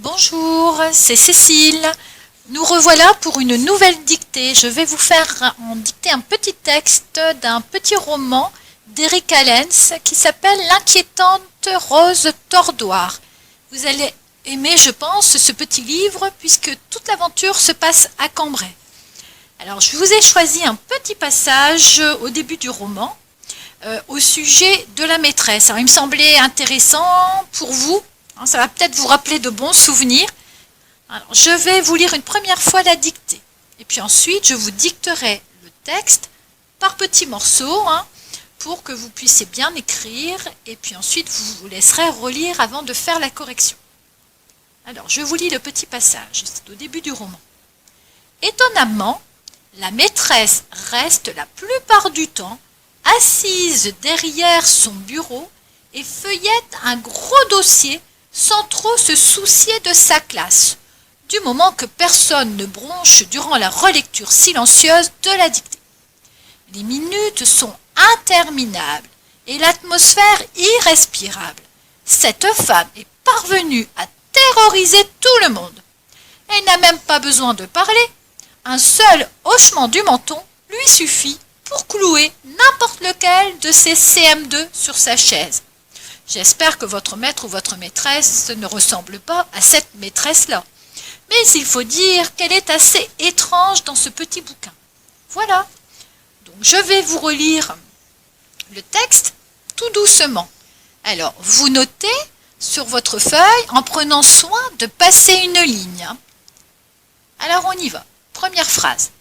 Bonjour, c'est Cécile. Nous revoilà pour une nouvelle dictée. Je vais vous faire en dicter un petit texte d'un petit roman d'Eric Allens qui s'appelle L'inquiétante rose tordoire. Vous allez aimer, je pense, ce petit livre puisque toute l'aventure se passe à Cambrai. Alors, je vous ai choisi un petit passage au début du roman au sujet de la maîtresse. Alors, il me semblait intéressant pour vous. Ça va peut-être vous rappeler de bons souvenirs. Alors, je vais vous lire une première fois la dictée. Et puis ensuite, je vous dicterai le texte par petits morceaux pour que vous puissiez bien écrire. Et puis ensuite, vous laisserez relire avant de faire la correction. Alors, je vous lis le petit passage. C'est au début du roman. Étonnamment, la maîtresse reste la plupart du temps assise derrière son bureau et feuillette un gros dossier sans trop se soucier de sa classe, du moment que personne ne bronche durant la relecture silencieuse de la dictée. Les minutes sont interminables et l'atmosphère irrespirable. Cette femme est parvenue à terroriser tout le monde. Elle n'a même pas besoin de parler. Un seul hochement du menton lui suffit pour clouer n'importe lequel de ses CM2 sur sa chaise. J'espère que votre maître ou votre maîtresse ne ressemble pas à cette maîtresse-là. Mais il faut dire qu'elle est assez étrange dans ce petit bouquin. Voilà. Donc je vais vous relire le texte tout doucement. Alors, vous notez sur votre feuille en prenant soin de passer une ligne. Alors, on y va. Première phrase.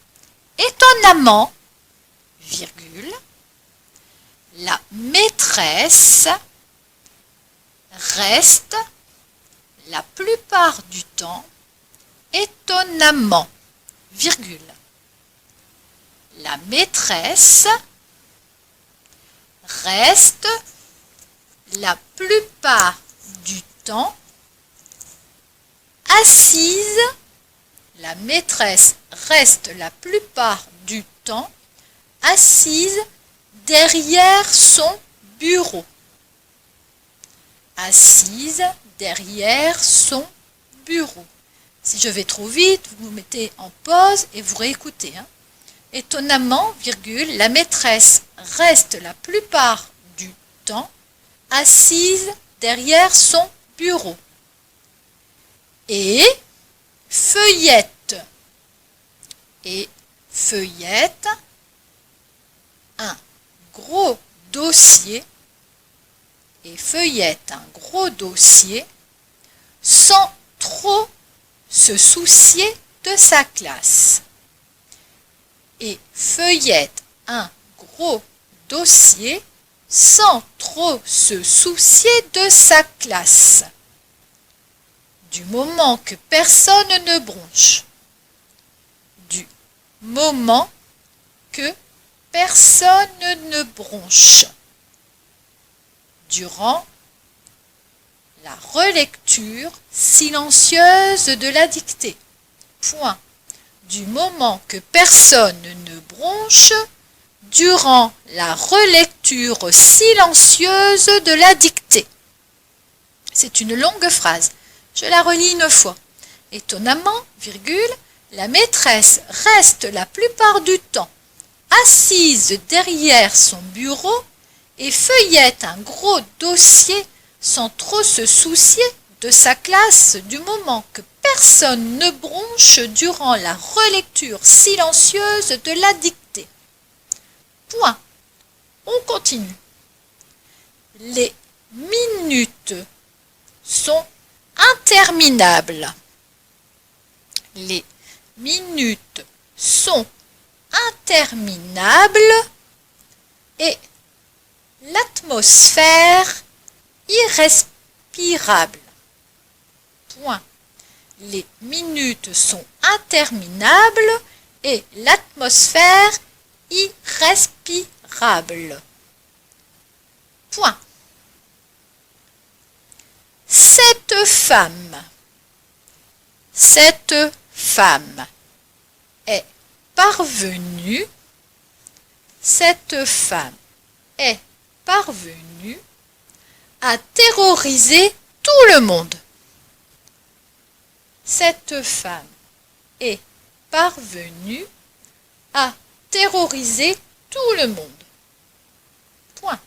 Étonnamment, virgule, la maîtresse reste la plupart du temps étonnamment, virgule. La maîtresse reste la plupart du temps assise. La maîtresse reste la plupart du temps assise derrière son bureau. Assise derrière son bureau. Si je vais trop vite, vous vous mettez en pause et vous réécoutez. Étonnamment, virgule, la maîtresse reste la plupart du temps assise derrière son bureau. Et feuillette un gros dossier sans trop se soucier de sa classe. Et feuillette un gros dossier sans trop se soucier de sa classe. Du moment que personne ne bronche. Du moment que personne ne bronche. Durant la relecture silencieuse de la dictée. Point. Du moment que personne ne bronche, durant la relecture silencieuse de la dictée. C'est une longue phrase. Je la relis une fois. Étonnamment, virgule, la maîtresse reste la plupart du temps assise derrière son bureau et feuillette un gros dossier sans trop se soucier de sa classe du moment que personne ne bronche durant la relecture silencieuse de la dictée. Point. On continue. Les minutes sont interminables. Les minutes sont interminables et l'atmosphère irrespirable. Point. Les minutes sont interminables et l'atmosphère irrespirable. Point. Cette femme est parvenue à terroriser tout le monde. Cette femme est parvenue à terroriser tout le monde. Point.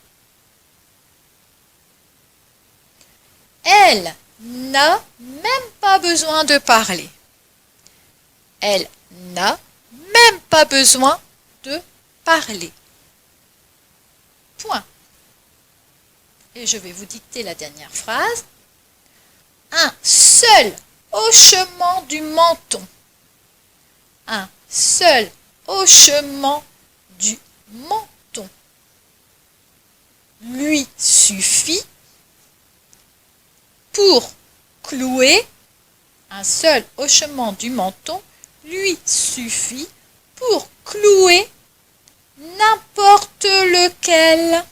Elle n'a même pas besoin de parler. Elle n'a même pas besoin de parler. Point. Et je vais vous dicter la dernière phrase. Un seul hochement du menton. Un seul hochement du menton lui suffit pour clouer. Un seul hochement du menton lui suffit pour clouer n'importe lequel.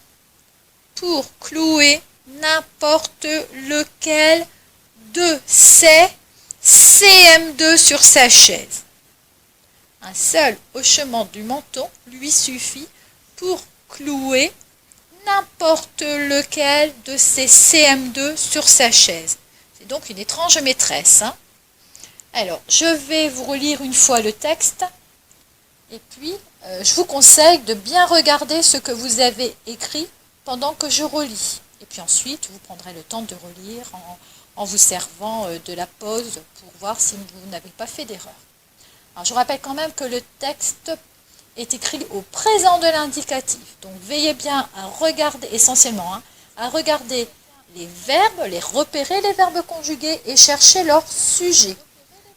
Pour clouer n'importe lequel de ces CM2 sur sa chaise. Un seul hochement du menton lui suffit pour clouer n'importe lequel de ces CM2 sur sa chaise. C'est donc une étrange maîtresse. Alors, je vais vous relire une fois le texte. Et puis, je vous conseille de bien regarder ce que vous avez écrit pendant que je relis. Et puis ensuite, vous prendrez le temps de relire en vous servant de la pause pour voir si vous n'avez pas fait d'erreur. Alors, je rappelle quand même que le texte est écrit au présent de l'indicatif. Donc, veillez bien à regarder, essentiellement, à regarder les verbes, les repérer les verbes conjugués et chercher leur sujet.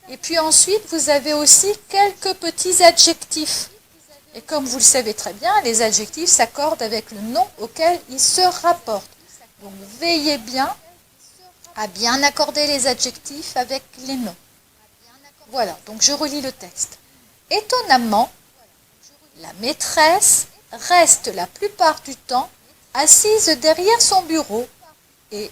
Et puis ensuite, vous avez aussi quelques petits adjectifs. Et comme vous le savez très bien, les adjectifs s'accordent avec le nom auquel ils se rapportent. Donc veillez bien à bien accorder les adjectifs avec les noms. Voilà, donc je relis le texte. Étonnamment, la maîtresse reste la plupart du temps assise derrière son bureau et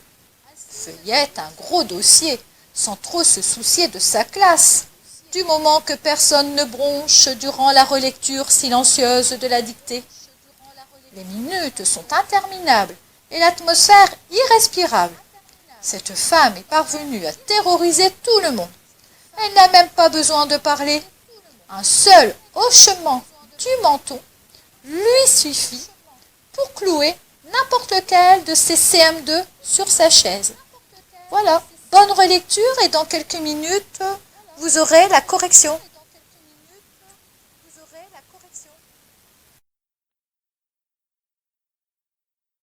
feuillette un gros dossier sans trop se soucier de sa classe, du moment que personne ne bronche durant la relecture silencieuse de la dictée. Les minutes sont interminables et l'atmosphère irrespirable. Cette femme est parvenue à terroriser tout le monde. Elle n'a même pas besoin de parler. Un seul hochement du menton lui suffit pour clouer n'importe lequel de ces CM2 sur sa chaise. Voilà, bonne relecture et dans quelques minutes, vous aurez la correction.